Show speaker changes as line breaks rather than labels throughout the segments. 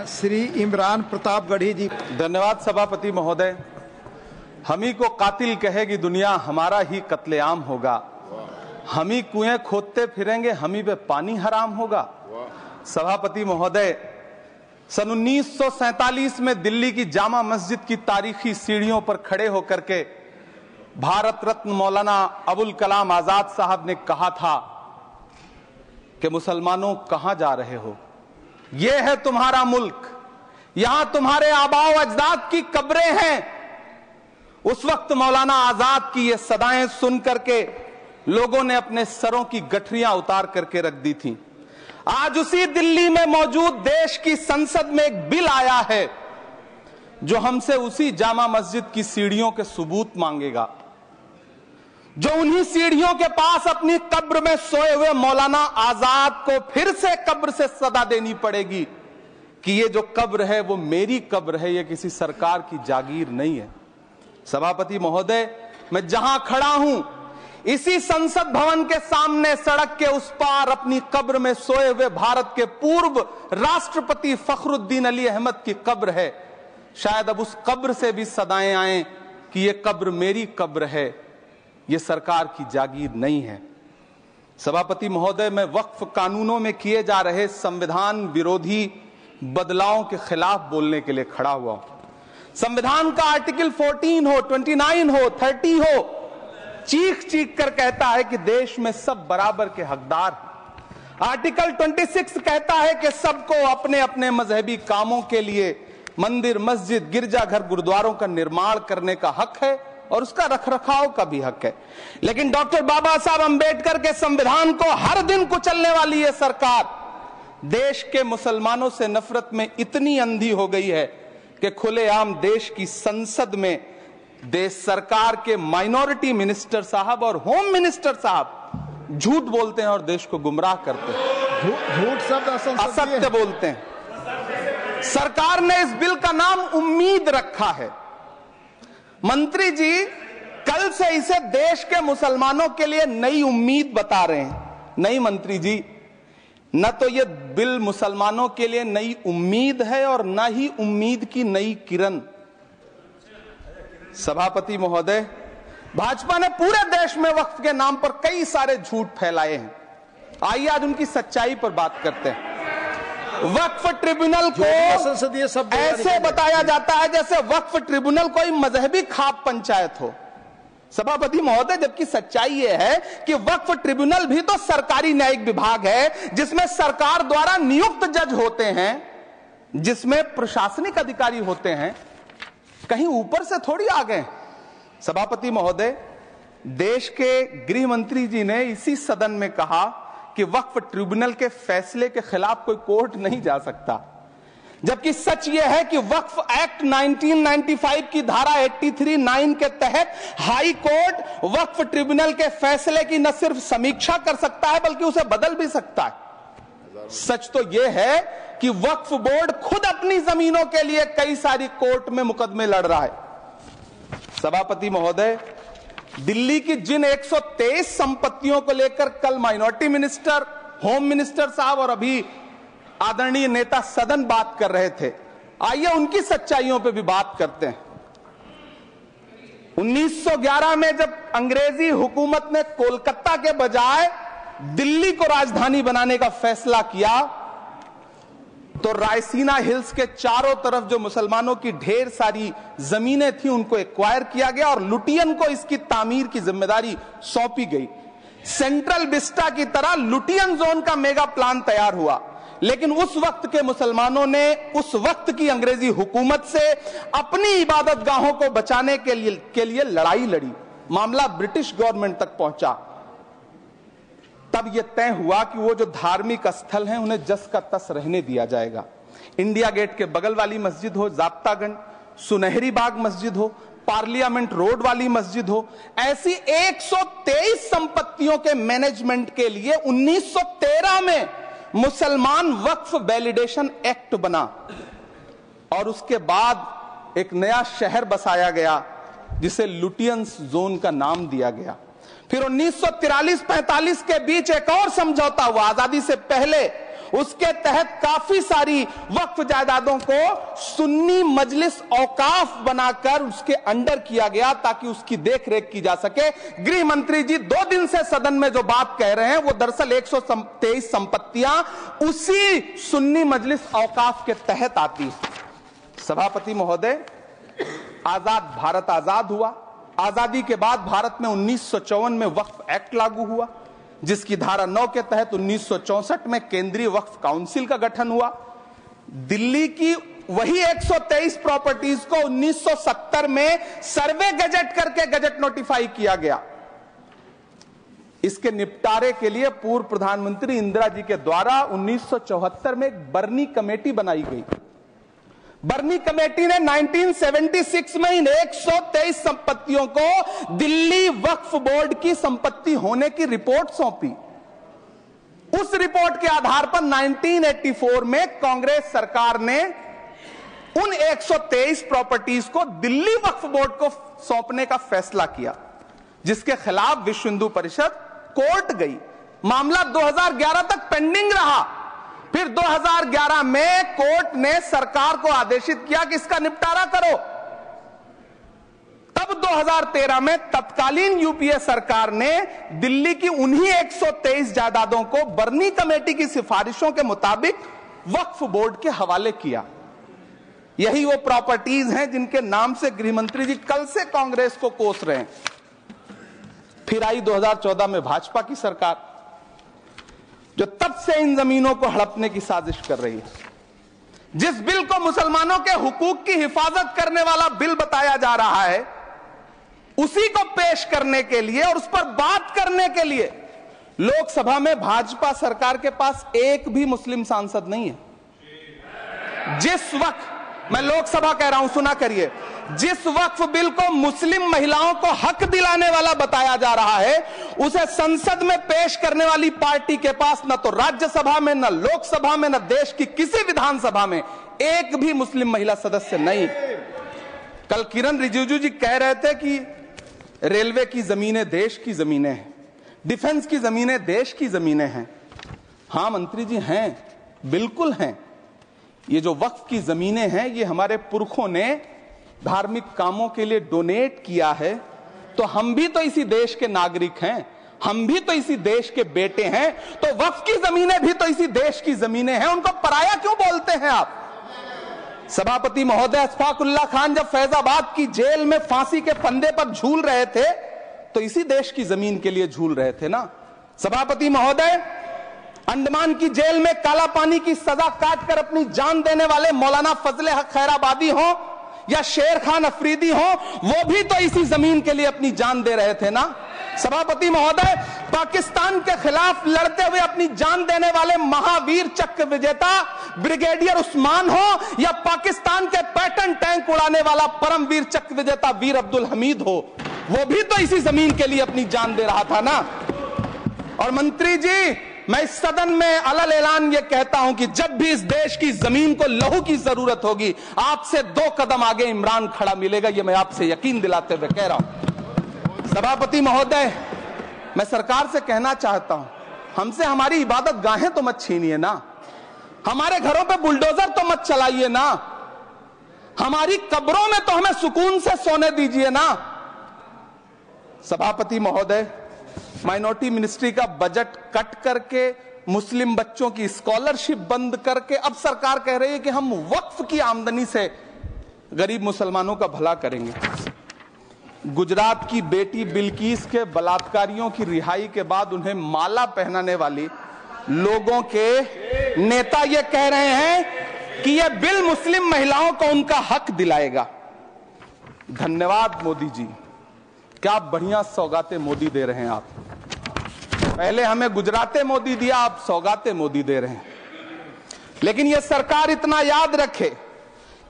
श्री इमरान प्रतापगढ़ी जी।
धन्यवाद सभापति महोदय। हम ही को कातिल कहेगी दुनिया, हमारा ही कत्लेआम होगा। हम ही कुएं खोदते फिरेंगे, हम ही पे पानी हराम होगा। सभापति महोदय, सन 1947 में दिल्ली की जामा मस्जिद की तारीखी सीढ़ियों पर खड़े होकर के भारत रत्न मौलाना अबुल कलाम आजाद साहब ने कहा था कि मुसलमानों कहां जा रहे हो, यह है तुम्हारा मुल्क, यहां तुम्हारे आबाओ अजदाद की कब्रें हैं। उस वक्त मौलाना आजाद की ये सदाएं सुन करके लोगों ने अपने सरों की गठरियां उतार करके रख दी थी। आज उसी दिल्ली में मौजूद देश की संसद में एक बिल आया है जो हमसे उसी जामा मस्जिद की सीढ़ियों के सबूत मांगेगा, जो उन्हीं सीढ़ियों के पास अपनी कब्र में सोए हुए मौलाना आजाद को फिर से कब्र से सदा देनी पड़ेगी कि ये जो कब्र है वो मेरी कब्र है, ये किसी सरकार की जागीर नहीं है। सभापति महोदय, मैं जहां खड़ा हूं इसी संसद भवन के सामने सड़क के उस पार अपनी कब्र में सोए हुए भारत के पूर्व राष्ट्रपति फखरुद्दीन अली अहमद की कब्र है। शायद अब उस कब्र से भी सदाएं आए कि ये कब्र मेरी कब्र है, ये सरकार की जागीर नहीं है। सभापति महोदय, मैं वक्फ कानूनों में किए जा रहे संविधान विरोधी बदलावों के खिलाफ बोलने के लिए खड़ा हुआ हूं। संविधान का आर्टिकल 14 हो, 29 हो, 30 हो, चीख चीख कर कहता है कि देश में सब बराबर के हकदार हैं। आर्टिकल 26 कहता है कि सबको अपने अपने मजहबी कामों के लिए मंदिर, मस्जिद, गिरजाघर, गुरुद्वारों का निर्माण करने का हक है और उसका रखरखाव का भी हक है। लेकिन डॉक्टर बाबा साहब अंबेडकर के संविधान को हर दिन कुचलने वाली यह सरकार देश के मुसलमानों से नफरत में इतनी अंधी हो गई है कि खुलेआम देश की संसद में देश सरकार के माइनॉरिटी मिनिस्टर साहब और होम मिनिस्टर साहब झूठ बोलते हैं और देश को गुमराह करते हैं।
झूठ शब्द
असत्य बोलते हैं। सरकार ने इस बिल का नाम उम्मीद रखा है। मंत्री जी कल से इसे देश के मुसलमानों के लिए नई उम्मीद बता रहे हैं। नहीं मंत्री जी, न तो यह बिल मुसलमानों के लिए नई उम्मीद है और न ही उम्मीद की नई किरण। सभापति महोदय, भाजपा ने पूरे देश में वक्फ के नाम पर कई सारे झूठ फैलाए हैं। आइए आज उनकी सच्चाई पर बात करते हैं। वक्फ ट्रिब्यूनल को ऐसे बताया जाता है जैसे वक्फ ट्रिब्यूनल कोई मजहबी खाप पंचायत हो। सभापति महोदय, जबकि सच्चाई यह है कि वक्फ ट्रिब्यूनल भी तो सरकारी न्यायिक विभाग है जिसमें सरकार द्वारा नियुक्त जज होते हैं, जिसमें प्रशासनिक अधिकारी होते हैं, कहीं ऊपर से थोड़ी आ गए। सभापति महोदय, देश के गृह मंत्री जी ने इसी सदन में कहा कि वक्फ ट्रिब्यूनल के फैसले के खिलाफ कोई कोर्ट नहीं जा सकता, जबकि सच यह है कि वक्फ एक्ट 1995 की धारा 83(9) के तहत हाई कोर्ट वक्फ ट्रिब्यूनल के फैसले की न सिर्फ समीक्षा कर सकता है बल्कि उसे बदल भी सकता है। सच तो यह है कि वक्फ बोर्ड खुद अपनी जमीनों के लिए कई सारी कोर्ट में मुकदमे लड़ रहा है। सभापति महोदय, दिल्ली की जिन 123 संपत्तियों को लेकर कल माइनॉरिटी मिनिस्टर, होम मिनिस्टर साहब और अभी आदरणीय नेता सदन बात कर रहे थे, आइए उनकी सच्चाइयों पे भी बात करते हैं। 1911 में जब अंग्रेजी हुकूमत ने कोलकाता के बजाय दिल्ली को राजधानी बनाने का फैसला किया तो रायसीना हिल्स के चारों तरफ जो मुसलमानों की ढेर सारी जमीनें थी उनको एक्वायर किया गया और लुटियन को इसकी तामीर की जिम्मेदारी सौंपी गई। सेंट्रल विस्टा की तरह लुटियन जोन का मेगा प्लान तैयार हुआ, लेकिन उस वक्त के मुसलमानों ने उस वक्त की अंग्रेजी हुकूमत से अपनी इबादत गाहों को बचाने के लिए लड़ाई लड़ी। मामला ब्रिटिश गवर्नमेंट तक पहुंचा। तब यह तय हुआ कि वो जो धार्मिक स्थल हैं उन्हें जस का तस रहने दिया जाएगा। इंडिया गेट के बगल वाली मस्जिद हो, जाप्तागंज, सुनहरी बाग मस्जिद हो, पार्लियामेंट रोड वाली मस्जिद हो, ऐसी 123 संपत्तियों के मैनेजमेंट के लिए 1913 में मुसलमान वक्फ वैलिडेशन एक्ट बना और उसके बाद एक नया शहर बसाया गया जिसे लुटियंस जोन का नाम दिया गया। फिर 1943-45 के बीच एक और समझौता हुआ आजादी से पहले उसके तहत काफी सारी वक्फ जायदादों को सुन्नी मजलिस औकाफ बनाकर उसके अंडर किया गया ताकि उसकी देखरेख की जा सके। गृह मंत्री जी 2 दिन से सदन में जो बात कह रहे हैं वो दरअसल 123 संपत्तियां उसी सुन्नी मजलिस औकाफ के तहत आती है। सभापति महोदय, आजाद भारत आजाद हुआ। आजादी के बाद भारत में 1954 में वक्फ एक्ट लागू हुआ, जिसकी धारा 9 के तहत 1964 में केंद्रीय वक्फ काउंसिल का गठन हुआ। दिल्ली की वही 123 प्रॉपर्टीज को 1970 में सर्वे गजट करके गजट नोटिफाई किया गया। इसके निपटारे के लिए पूर्व प्रधानमंत्री इंदिरा जी के द्वारा 1974 में एक बर्नी कमेटी बनाई गई। बर्नी कमेटी ने 1976 में इन 123 संपत्तियों को दिल्ली वक्फ बोर्ड की संपत्ति होने की रिपोर्ट सौंपी। उस रिपोर्ट के आधार पर 1984 में कांग्रेस सरकार ने उन 123 प्रॉपर्टीज को दिल्ली वक्फ बोर्ड को सौंपने का फैसला किया, जिसके खिलाफ विश्व हिंदू परिषद कोर्ट गई। मामला 2011 तक पेंडिंग रहा। फिर 2011 में कोर्ट ने सरकार को आदेशित किया कि इसका निपटारा करो। तब 2013 में तत्कालीन यूपीए सरकार ने दिल्ली की उन्हीं 123 जायदादों को बर्नी कमेटी की सिफारिशों के मुताबिक वक्फ बोर्ड के हवाले किया। यही वो प्रॉपर्टीज हैं जिनके नाम से गृह मंत्री जी कल से कांग्रेस को कोस रहे हैं। फिर आई 2014 में भाजपा की सरकार, जो तब से इन जमीनों को हड़पने की साजिश कर रही है। जिस बिल को मुसलमानों के हुकूक की हिफाजत करने वाला बिल बताया जा रहा है, उसी को पेश करने के लिए और उस पर बात करने के लिए लोकसभा में भाजपा सरकार के पास एक भी मुस्लिम सांसद नहीं है। जिस वक्त, मैं लोकसभा कह रहा हूं, सुना करिए, जिस वक्फ बिल को मुस्लिम महिलाओं को हक दिलाने वाला बताया जा रहा है, उसे संसद में पेश करने वाली पार्टी के पास न तो राज्यसभा में, न लोकसभा में, न देश की किसी विधानसभा में एक भी मुस्लिम महिला सदस्य नहीं। कल किरण रिजिजू जी कह रहे थे कि रेलवे की जमीनें देश की जमीनें हैं, डिफेंस की जमीनें देश की जमीनें हैं। हां मंत्री जी हैं, बिल्कुल हैं। ये जो वक्फ की जमीनें हैं, ये हमारे पुरखों ने धार्मिक कामों के लिए डोनेट किया है। तो हम भी तो इसी देश के नागरिक हैं, हम भी तो इसी देश के बेटे हैं। तो वक्फ की जमीनें भी तो इसी देश की जमीनें हैं, उनको पराया क्यों बोलते हैं आप? सभापति महोदय, अशफाकुल्लाह खान जब फैजाबाद की जेल में फांसी के फंदे पर झूल रहे थे तो इसी देश की जमीन के लिए झूल रहे थे ना। सभापति महोदय, अंडमान की जेल में काला पानी की सजा काटकर अपनी जान देने वाले मौलाना फजले हक खैराबादी हो या शेर खान अफरीदी हो, वो भी तो इसी जमीन के लिए अपनी जान दे रहे थे ना। सभापति महोदय, पाकिस्तान के खिलाफ लड़ते हुए अपनी जान देने वाले महावीर चक्र विजेता ब्रिगेडियर उस्मान हो या पाकिस्तान के पैटर्न टैंक उड़ाने वाला परमवीर चक्र विजेता वीर अब्दुल हमीद हो, वो भी तो इसी जमीन के लिए अपनी जान दे रहा था ना। और मंत्री जी, मैं इस सदन में अलल ऐलान ये कहता हूं कि जब भी इस देश की जमीन को लहू की जरूरत होगी, आपसे 2 कदम आगे इमरान खड़ा मिलेगा। ये मैं आपसे यकीन दिलाते हुए कह रहा हूं। सभापति महोदय, मैं सरकार से कहना चाहता हूं, हमसे हमारी इबादत गाहें तो मत छीनिए ना, हमारे घरों पे बुलडोजर तो मत चलाइए ना, हमारी कब्रों में तो हमें सुकून से सोने दीजिए ना। सभापति महोदय, माइनॉरिटी मिनिस्ट्री का बजट कट करके, मुस्लिम बच्चों की स्कॉलरशिप बंद करके अब सरकार कह रही है कि हम वक्फ की आमदनी से गरीब मुसलमानों का भला करेंगे। गुजरात की बेटी बिल्किस के बलात्कारियों की रिहाई के बाद उन्हें माला पहनाने वाली लोगों के नेता ये कह रहे हैं कि यह बिल मुस्लिम महिलाओं को उनका हक दिलाएगा। धन्यवाद मोदी जी, क्या बढ़िया सौगातें मोदी दे रहे हैं आप। पहले हमें गुजराते मोदी दिया, आप सौगाते मोदी दे रहे हैं। लेकिन यह सरकार इतना याद रखे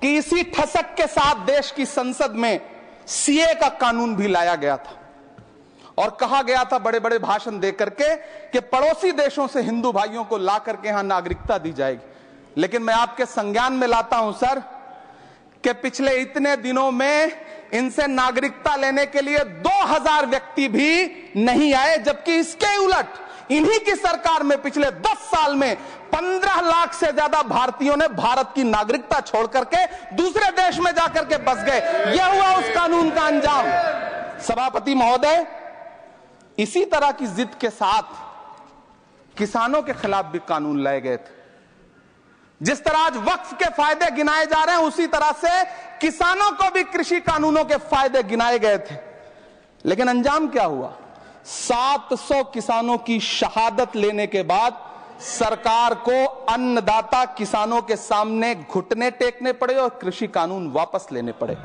कि इसी ठसक के साथ देश की संसद में सीए का कानून भी लाया गया था और कहा गया था बड़े बड़े भाषण देकर के कि पड़ोसी देशों से हिंदू भाइयों को ला करके यहां नागरिकता दी जाएगी। लेकिन मैं आपके संज्ञान में लाता हूं सर कि पिछले इतने दिनों में इनसे नागरिकता लेने के लिए 2000 व्यक्ति भी नहीं आए, जबकि इसके उलट इन्हीं की सरकार में पिछले 10 साल में 15 लाख से ज्यादा भारतीयों ने भारत की नागरिकता छोड़ करके दूसरे देश में जाकर के बस गए। यह हुआ उस कानून का अंजाम। सभापति महोदय, इसी तरह की जिद के साथ किसानों के खिलाफ भी कानून लाए गए थे। जिस तरह आज वक्फ के फायदे गिनाए जा रहे हैं, उसी तरह से किसानों को भी कृषि कानूनों के फायदे गिनाए गए थे। लेकिन अंजाम क्या हुआ? 700 किसानों की शहादत लेने के बाद सरकार को अन्नदाता किसानों के सामने घुटने टेकने पड़े और कृषि कानून वापस लेने पड़े।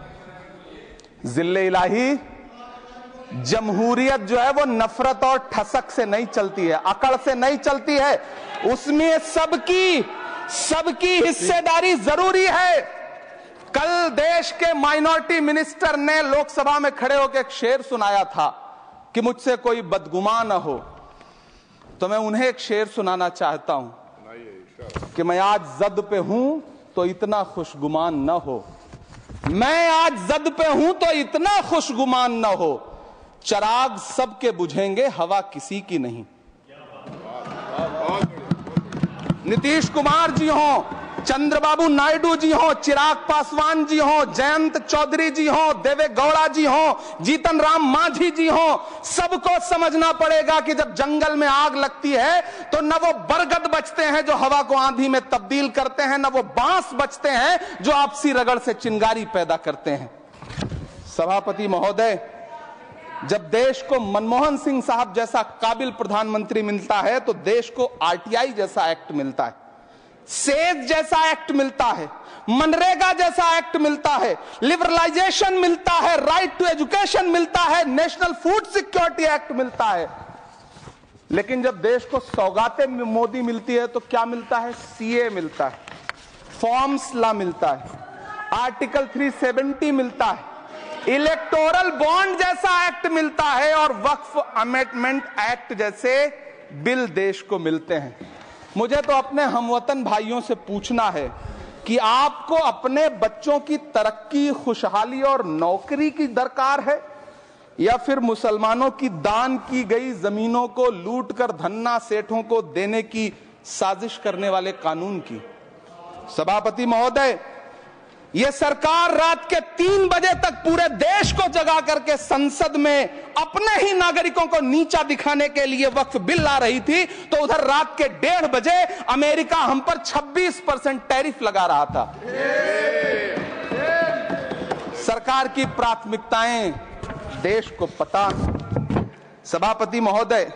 जिल्ले इलाही, जमहूरियत जो है वो नफरत और ठसक से नहीं चलती है, अकड़ से नहीं चलती है, उसमें सबकी हिस्सेदारी जरूरी है। कल देश के माइनॉरिटी मिनिस्टर ने लोकसभा में खड़े होकर एक शेर सुनाया था कि मुझसे कोई बदगुमान न हो, तो मैं उन्हें एक शेर सुनाना चाहता हूं कि मैं आज जद पे हूं तो इतना खुशगुमान न हो, मैं आज जद पे हूं तो इतना खुशगुमान न हो, चराग सबके बुझेंगे हवा किसी की नहीं। नीतीश कुमार जी हो, चंद्रबाबू नायडू जी हो, चिराग पासवान जी हो, जयंत चौधरी जी हो, देवे गौड़ा जी हो, जीतन राम मांझी जी हो, सबको समझना पड़ेगा कि जब जंगल में आग लगती है तो न वो बरगद बचते हैं जो हवा को आंधी में तब्दील करते हैं, न वो बांस बचते हैं जो आपसी रगड़ से चिंगारी पैदा करते हैं। सभापति महोदय, जब देश को मनमोहन सिंह साहब जैसा काबिल प्रधानमंत्री मिलता है तो देश को आरटीआई जैसा एक्ट मिलता है, सेज जैसा एक्ट मिलता है, मनरेगा जैसा एक्ट मिलता है, लिबरलाइजेशन मिलता है, राइट टू एजुकेशन मिलता है, नेशनल फूड सिक्योरिटी एक्ट मिलता है। लेकिन जब देश को सौगातें मोदी मिलती है तो क्या मिलता है? सीए मिलता है, फॉर्म्स लॉ मिलता है, आर्टिकल 370 मिलता है, इलेक्टोरल बॉन्ड जैसा एक्ट मिलता है और वक्फ अमेंडमेंट एक्ट जैसे बिल देश को मिलते हैं। मुझे तो अपने हमवतन भाइयों से पूछना है कि आपको अपने बच्चों की तरक्की, खुशहाली और नौकरी की दरकार है या फिर मुसलमानों की दान की गई जमीनों को लूट कर धन्ना सेठों को देने की साजिश करने वाले कानून की? सभापति महोदय, यह सरकार रात के 3 बजे तक पूरे देश को जगा करके संसद में अपने ही नागरिकों को नीचा दिखाने के लिए वक्फ बिल ला रही थी, तो उधर रात के 1:30 बजे अमेरिका हम पर 26% टैरिफ लगा रहा था। सरकार की प्राथमिकताएं देश को पता। सभापति महोदय,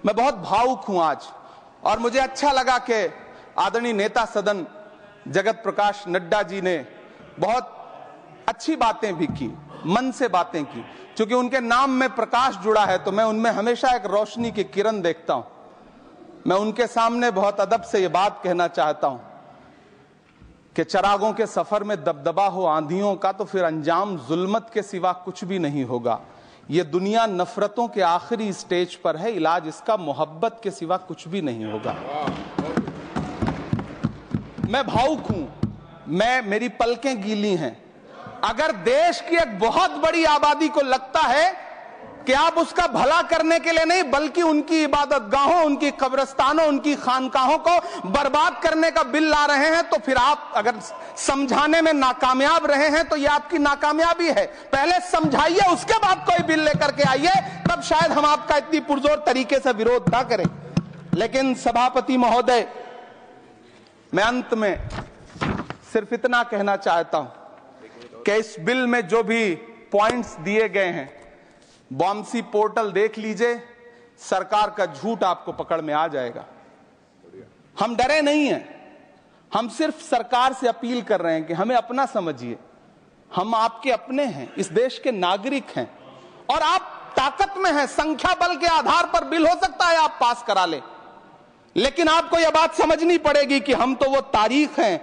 मैं बहुत भावुक हूं आज, और मुझे अच्छा लगा कि आदरणीय नेता सदन जगत प्रकाश नड्डा जी ने बहुत अच्छी बातें भी की, मन से बातें की। क्योंकि उनके नाम में प्रकाश जुड़ा है तो मैं उनमें हमेशा एक रोशनी की किरण देखता हूं। मैं उनके सामने बहुत अदब से यह बात कहना चाहता हूं कि चरागों के सफर में दबदबा हो आंधियों का तो फिर अंजाम जुल्मत के सिवा कुछ भी नहीं होगा। यह दुनिया नफरतों के आखिरी स्टेज पर है, इलाज इसका मोहब्बत के सिवा कुछ भी नहीं होगा। मैं भावुक हूं, मेरी पलकें गीली हैं। अगर देश की एक बहुत बड़ी आबादी को लगता है कि आप उसका भला करने के लिए नहीं बल्कि उनकी इबादतगाहों, उनकी कब्रिस्तानों, उनकी खानकाहों को बर्बाद करने का बिल ला रहे हैं, तो फिर आप अगर समझाने में नाकामयाब रहे हैं तो यह आपकी नाकामयाबी है। पहले समझाइए, उसके बाद कोई बिल लेकर के आइए, तब शायद हम आपका इतनी पुरजोर तरीके से विरोध ना करें। लेकिन सभापति महोदय, मैं अंत में सिर्फ इतना कहना चाहता हूं कि इस बिल में जो भी पॉइंट्स दिए गए हैं, बॉम्सी पोर्टल देख लीजिए, सरकार का झूठ आपको पकड़ में आ जाएगा। हम डरे नहीं हैं, हम सिर्फ सरकार से अपील कर रहे हैं कि हमें अपना समझिए। हम आपके अपने हैं, इस देश के नागरिक हैं और आप ताकत में हैं। संख्या बल के आधार पर बिल हो सकता है आप पास करा लें, लेकिन आपको यह बात समझनी पड़ेगी कि हम तो वो तारीख हैं,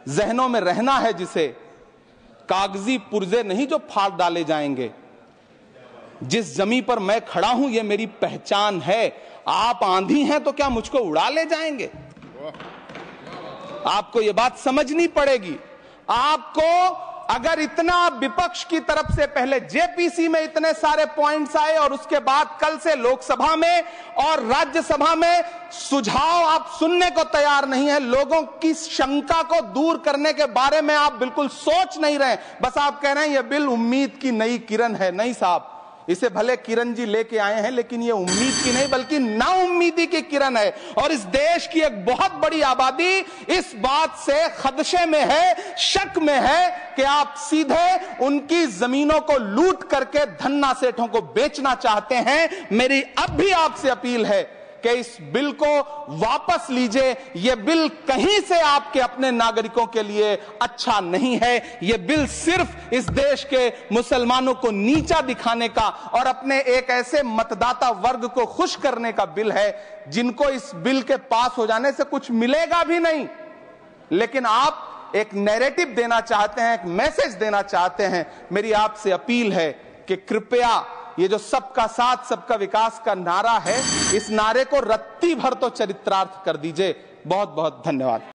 जहनों में रहना है जिसे, कागजी पुर्जे नहीं जो फाड़ डाले जाएंगे। जिस जमी पर मैं खड़ा हूं ये मेरी पहचान है। आप आंधी हैं तो क्या मुझको उड़ा ले जाएंगे? आपको यह बात समझनी पड़ेगी। आपको अगर इतना विपक्ष की तरफ से पहले जेपीसी में इतने सारे पॉइंट्स आए और उसके बाद कल से लोकसभा में और राज्यसभा में सुझाव आप सुनने को तैयार नहीं है, लोगों की शंका को दूर करने के बारे में आप बिल्कुल सोच नहीं रहे, बस आप कह रहे हैं यह बिल उम्मीद की नई किरण है। नहीं साहब, इसे भले किरण जी लेके आए हैं, लेकिन ये उम्मीद की नहीं बल्कि नाउम्मीदी की किरण है। और इस देश की एक बहुत बड़ी आबादी इस बात से खदशे में है, शक में है कि आप सीधे उनकी जमीनों को लूट करके धन्ना सेठों को बेचना चाहते हैं। मेरी अब भी आपसे अपील है कि इस बिल को वापस लीजिए। यह बिल कहीं से आपके अपने नागरिकों के लिए अच्छा नहीं है। यह बिल सिर्फ इस देश के मुसलमानों को नीचा दिखाने का और अपने एक ऐसे मतदाता वर्ग को खुश करने का बिल है जिनको इस बिल के पास हो जाने से कुछ मिलेगा भी नहीं। लेकिन आप एक नैरेटिव देना चाहते हैं, एक मैसेज देना चाहते हैं। मेरी आपसे अपील है कि कृपया ये जो सबका साथ सबका विकास का नारा है, इस नारे को रत्ती भर तो चरित्रार्थ कर दीजिए। बहुत बहुत धन्यवाद।